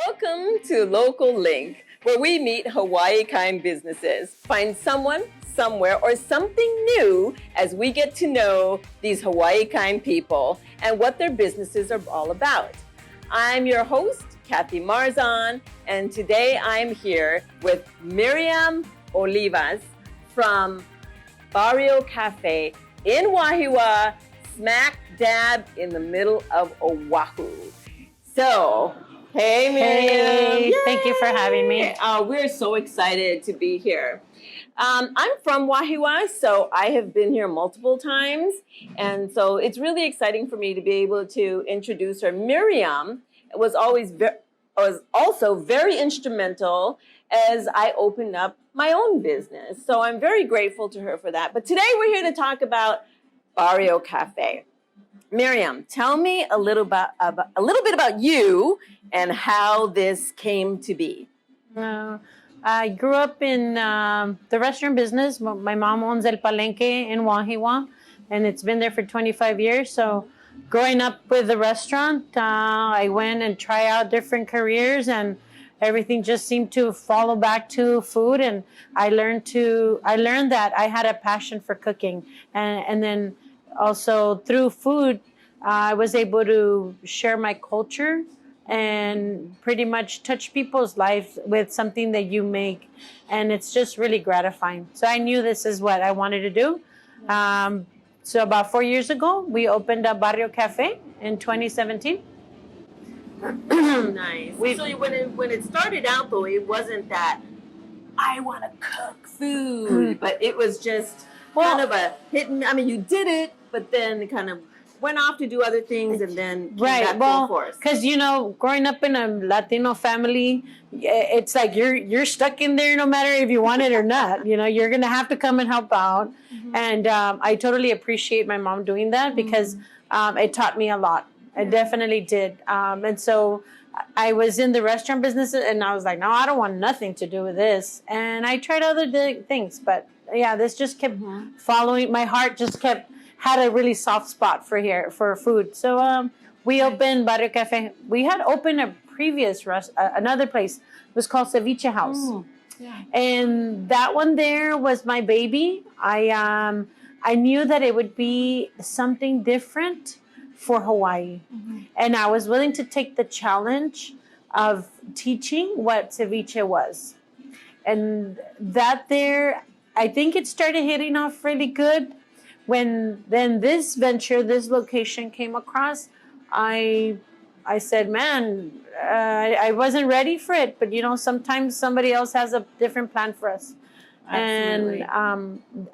Welcome to Local Link, where we meet Hawaii kind businesses, find someone, somewhere, or something new as we get to know these Hawaii kind people and what their businesses are all about. I'm your host, Kathy Marzan, and today I'm here with Miriam Olivas from Barrio Cafe in Wahiawa, smack dab in the middle of Oahu. So, hey Miriam. Hey, thank you for having me. We're so excited to be here. I'm from Wahiawa, so I have been here multiple times. And so it's really exciting for me to be able to introduce her. Miriam was also very instrumental as I opened up my own business. So I'm very grateful to her for that. But today we're here to talk about Barrio Cafe. Miriam, tell me a little bit about you and how this came to be. I grew up in the restaurant business. My mom owns El Palenque in Wahiawa, and it's been there for 25 years. So growing up with the restaurant, I went and tried out different careers, and everything just seemed to follow back to food. And I learned that I had a passion for cooking, and then also through food, I was able to share my culture and pretty much touch people's lives with something that you make. And it's just really gratifying. So I knew this is what I wanted to do. So about 4 years ago, we opened up Barrio Cafe in 2017. Nice. So when it started out, though, it wasn't that I want to cook food, but it was just kind of a hit and, I mean, you did it, but then kind of went off to do other things and then came back full force. Because, growing up in a Latino family, it's like you're stuck in there no matter if you want it or not. You're going to have to come and help out. Mm-hmm. And I totally appreciate my mom doing that because it taught me a lot. It definitely did. And so I was in the restaurant business and I was like, no, I don't want nothing to do with this. And I tried other things, but yeah, this just kept following. My heart just had a really soft spot for food. So we opened Barrio Cafe. We had opened a previous another place. It was called Ceviche House. Yeah. And that one there was my baby. I knew that it would be something different for Hawaii. Mm-hmm. And I was willing to take the challenge of teaching what ceviche was. And that there, I think it started hitting off really good. When then this location came across, I said, man, I wasn't ready for it. But, sometimes somebody else has a different plan for us. Absolutely.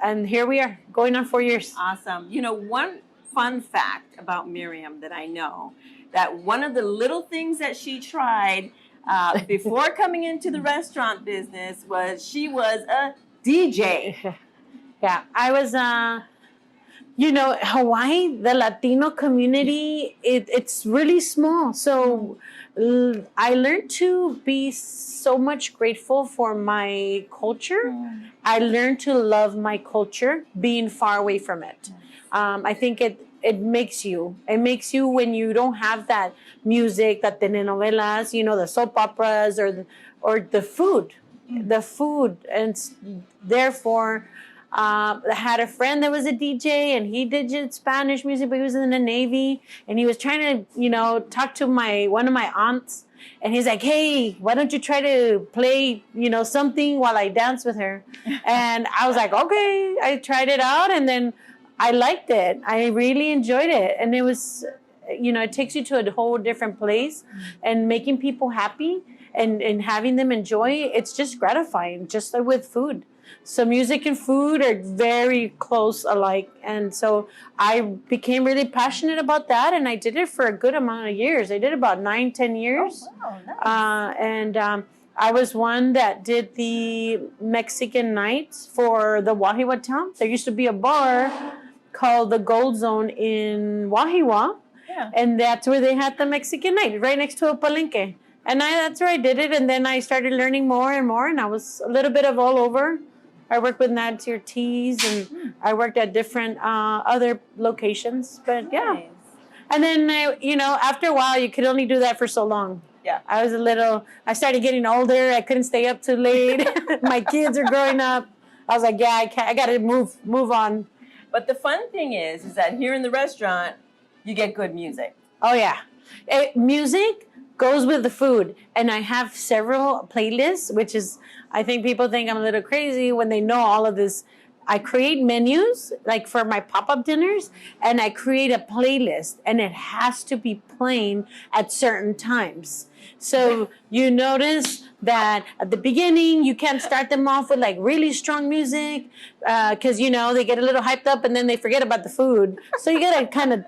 And here we are, going on 4 years. Awesome. One fun fact about Miriam that I know, that one of the little things that she tried before coming into the restaurant business was she was a DJ. Yeah, I was... Hawaii, the Latino community, it's really small. So I learned to be so much grateful for my culture. I learned to love my culture, being far away from it. I think it makes you. It makes you when you don't have that music, that telenovelas, the soap operas, or the food. The food. And therefore... I had a friend that was a DJ and he did Spanish music, but he was in the Navy and he was trying to, talk to one of my aunts, and he's like, hey, why don't you try to play, something while I dance with her? And I was like, okay. I tried it out and then I liked it. I really enjoyed it. And it was, it takes you to a whole different place, and making people happy and having them enjoy it. It's just gratifying, just like with food. So music and food are very close alike. And so I became really passionate about that. And I did it for a good amount of years. I did about 9-10 years. Oh, wow, nice. I was one that did the Mexican nights for the Wahiawa town. There used to be a bar called the Gold Zone in Wahiawa. Yeah. And that's where they had the Mexican night, right next to a palenque. And that's where I did it. And then I started learning more and more. And I was a little bit of all over. I worked with Nadsir Teas, and I worked at different other locations. But yeah. And then, after a while, you could only do that for so long. Yeah. I started getting older. I couldn't stay up too late. My kids are growing up. I was like, yeah, I got to move on. But the fun thing is that here in the restaurant, you get good music. Oh, yeah. Music goes with the food. And I have several playlists, which is, I think people think I'm a little crazy when they know all of this. I create menus, like for my pop-up dinners, and I create a playlist, and it has to be playing at certain times. So you notice that at the beginning, you can't start them off with like really strong music because, they get a little hyped up and then they forget about the food. So you got to kind of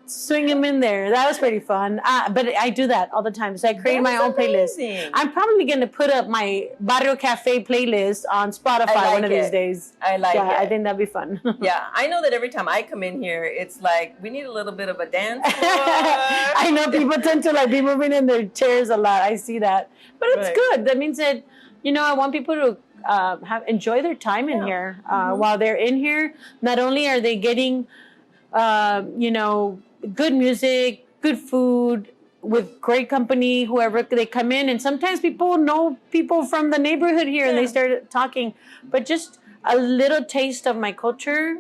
swing them in there. That was pretty fun. But I do that all the time. So I create my own playlist. I'm probably going to put up my Barrio Cafe playlist on Spotify one of these days. I like it. I think that'd be fun. Yeah, I know that every time I come in here, it's like we need a little bit of a dance floor. I know people tend to like be moving in their chairs a lot. I see that. But it's good. That means that, I want people to enjoy their time in here. While they're in here, not only are they getting, good music, good food, with great company, whoever they come in. And sometimes people know people from the neighborhood here and they start talking. But just a little taste of my culture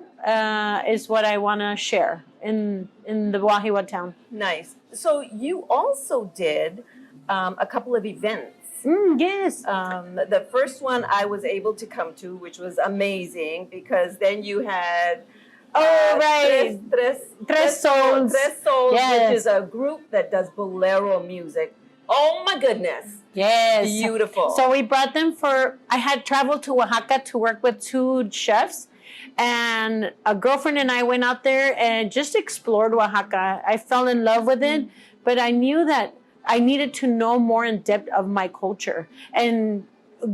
is what I want to share in the Wahiawa town. Nice. So you also did a couple of events. Yes. The first one I was able to come to, which was amazing because then you had... right. Tres Sols, yes. Which is a group that does bolero music. Oh my goodness. Yes. Beautiful. So we brought them I had traveled to Oaxaca to work with 2 chefs, and a girlfriend and I went out there and just explored Oaxaca. I fell in love with it, but I knew that I needed to know more in depth of my culture. And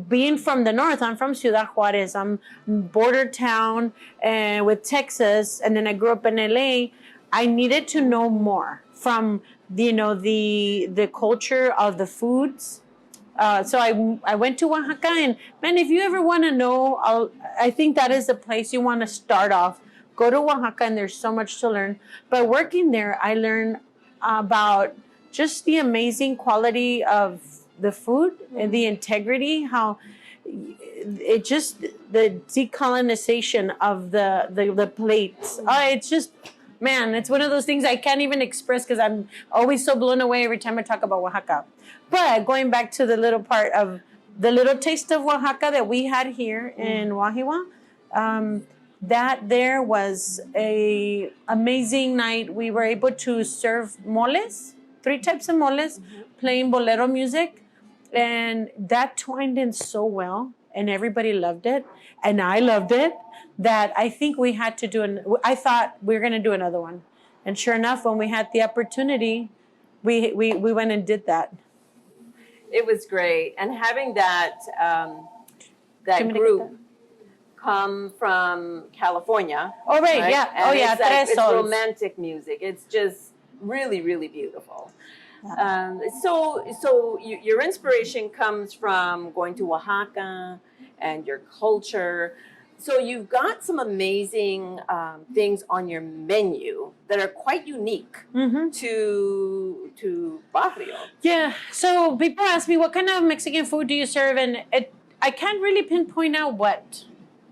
being from the north, I'm from Ciudad Juarez. I'm border town with Texas, and then I grew up in LA. I needed to know more from the culture of the foods. So I went to Oaxaca, and man, if you ever want to know, I think that is the place you want to start off. Go to Oaxaca, and there's so much to learn. But working there, I learned about just the amazing quality of the food and the integrity, how it just the decolonization of the plates. It's just, man, it's one of those things I can't even express because I'm always so blown away every time I talk about Oaxaca. But going back to the little part of the little taste of Oaxaca that we had here in Wahiawa, that there was a amazing night. We were able to serve moles, 3 types of moles, playing bolero music. And that twined in so well, and everybody loved it, and I loved it, that I think we had to I thought we were going to do another one. And sure enough, when we had the opportunity, we went and did that. It was great. And having that group come from California. Oh, right? Yeah. And it's romantic music. It's just really, really beautiful. So your inspiration comes from going to Oaxaca and your culture. So you've got some amazing things on your menu that are quite unique to Barrio. Yeah. So people ask me, what kind of Mexican food do you serve? And I can't really pinpoint out what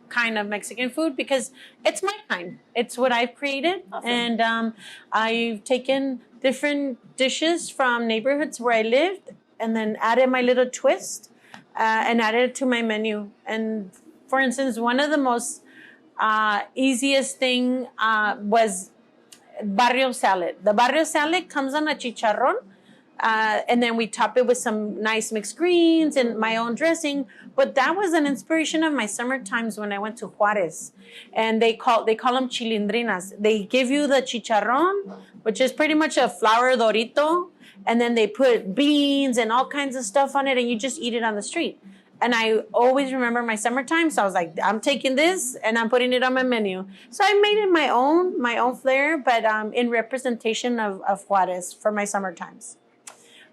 kind of Mexican food because it's my kind. It's what I've created. Awesome. And I've taken different dishes from neighborhoods where I lived and then added my little twist and added it to my menu. And for instance, one of the most easiest thing was barrio salad. The barrio salad comes on a chicharrón, and then we top it with some nice mixed greens and my own dressing. But that was an inspiration of my summer times when I went to Juarez. And they call them chilindrinas. They give you the chicharrón, which is pretty much a flour dorito, and then they put beans and all kinds of stuff on it, and you just eat it on the street. And I always remember my summertime, so I was like, I'm taking this and I'm putting it on my menu. So I made it my own flair, but in representation of Juarez for my summer times.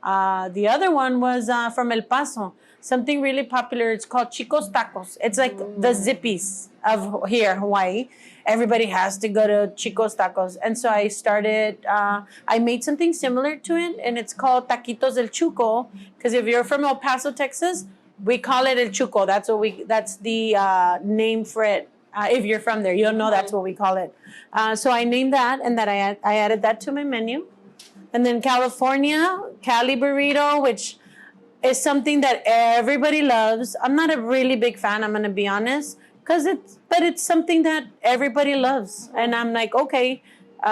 The other one was from El Paso. something really popular. It's called Chicos Tacos. It's like the Zippies of here, Hawaii. Everybody has to go to Chicos Tacos. And so I started, I made something similar to it, and it's called Taquitos del Chuco. Because if you're from El Paso, Texas, we call it El Chuco. That's the name for it. If you're from there, you'll know that's what we call it. So I named that, and that I added that to my menu. And then California, Cali Burrito, which is something that everybody loves. I'm not a really big fan, I'm gonna be honest, but it's something that everybody loves. And I'm like, okay,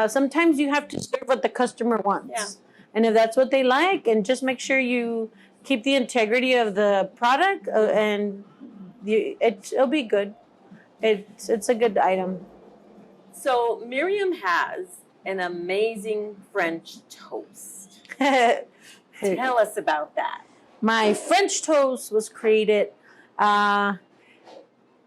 sometimes you have to serve what the customer wants. Yeah. And if that's what they like, and just make sure you keep the integrity of the product, and it'll be good. It's a good item. So Miriam has an amazing French toast. Tell us about that. My French toast was created, I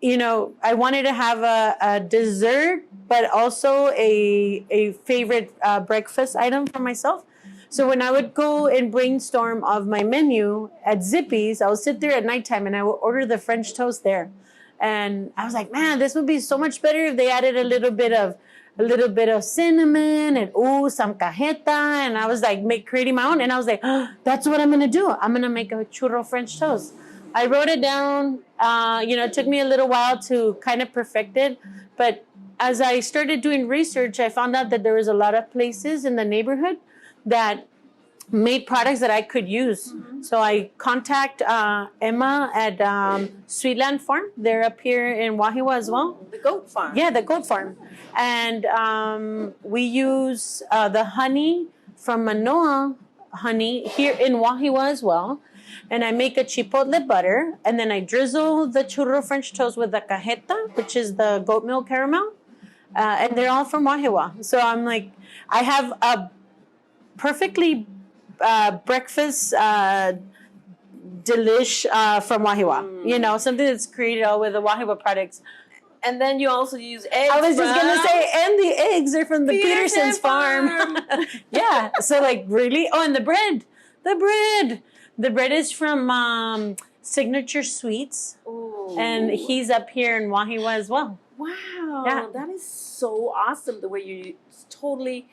wanted to have a dessert, but also a favorite breakfast item for myself. So when I would go and brainstorm of my menu at Zippy's, I would sit there at nighttime and I would order the French toast there. And I was like, man, this would be so much better if they added a little bit of cinnamon and some cajeta. And I was like creating my own. And I was like, oh, that's what I'm gonna do. I'm gonna make a churro French toast. I wrote it down. It took me a little while to kind of perfect it. But as I started doing research, I found out that there was a lot of places in the neighborhood that made products that I could use. So I contact Emma at Sweetland Farm. They're up here in Wahiawa as well. The goat farm. Yeah, the goat farm. And we use the honey from Manoa honey here in Wahiawa as well. And I make a chipotle butter, and then I drizzle the churro French toast with the cajeta, which is the goat milk caramel. And they're all from Wahiawa. So I'm like, I have a perfectly breakfast delish from Wahiawa. Something that's created all with the Wahiawa products. And then you also use eggs. I was just gonna say, and the eggs are from the Peterson's farm. Yeah. So like really, and the bread is from Signature Sweets. Ooh. And he's up here in Wahiawa as well. Wow. Yeah. That is so awesome, the way you're totally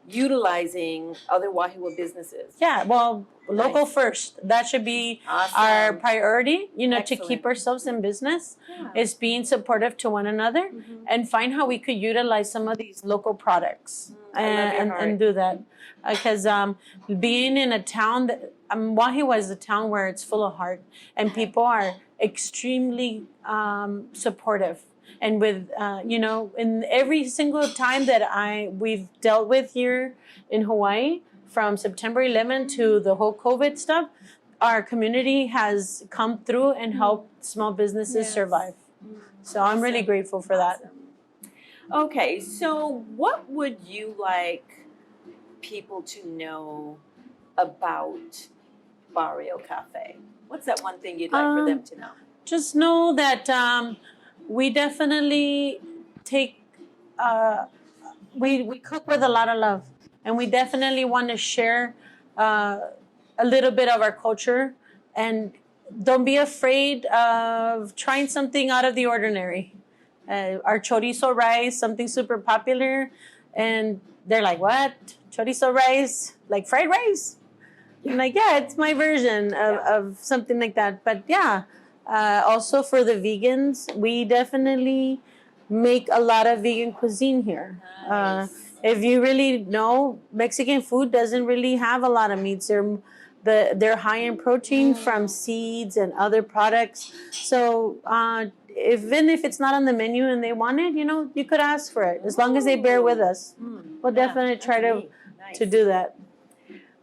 utilizing other Wahiawa businesses. Yeah, well, local Nice. first. That should be Awesome. our priority, to Excellent. keep ourselves in business, Yeah. is being supportive to one another and find how we could utilize some of these local products I love your and do that. Because being in a town that, Wahiawa is a town where it's full of heart and people are extremely supportive. And with, in every single time that we've dealt with here in Hawaii, from September 11 to the whole COVID stuff, our community has come through and helped small businesses survive. So I'm really grateful for that. Okay, so what would you like people to know about Barrio Cafe? What's that one thing you'd like for them to know? Just know that we definitely take, we cook with a lot of love. And we definitely want to share a little bit of our culture. And don't be afraid of trying something out of the ordinary. Our chorizo rice, something super popular. And they're like, what? Chorizo rice? Like fried rice? I'm like, yeah, it's my version of something like that. But yeah, also for the vegans, we definitely make a lot of vegan cuisine here. Nice. If you really know, Mexican food doesn't really have a lot of meats. They're high in protein from seeds and other products. So even if it's not on the menu and they want it, you could ask for it. As long as they bear with us, we'll definitely try to do that.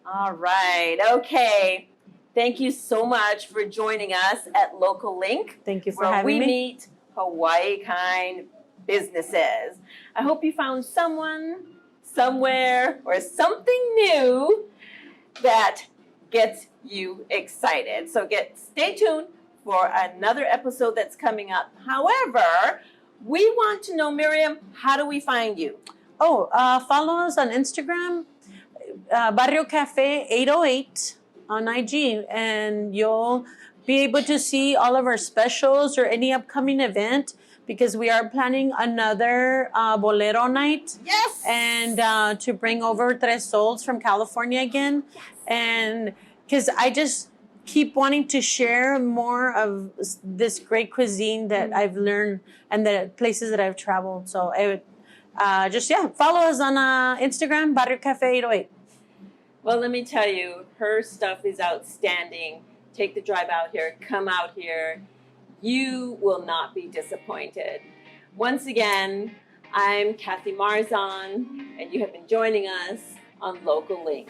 All right. Okay. Thank you so much for joining us at Local Link. Thank you for where having we me. meet Hawaii kind businesses. I hope you found someone, somewhere, or something new that gets you excited. So stay tuned for another episode that's coming up. However, we want to know, Miriam, how do we find you? Follow us on Instagram, Barrio Cafe 808 on IG, and you'll be able to see all of our specials or any upcoming event, because we are planning another bolero night. Yes. And to bring over Tres Sols from California again. And because I just keep wanting to share more of this great cuisine that I've learned and the places that I've traveled. So I would follow us on Instagram, Barrio Cafe 808. Well, let me tell you, her stuff is outstanding. Take the drive out here. Come out here. You will not be disappointed. Once again, I'm Kathy Marzan, and you have been joining us on Local Link.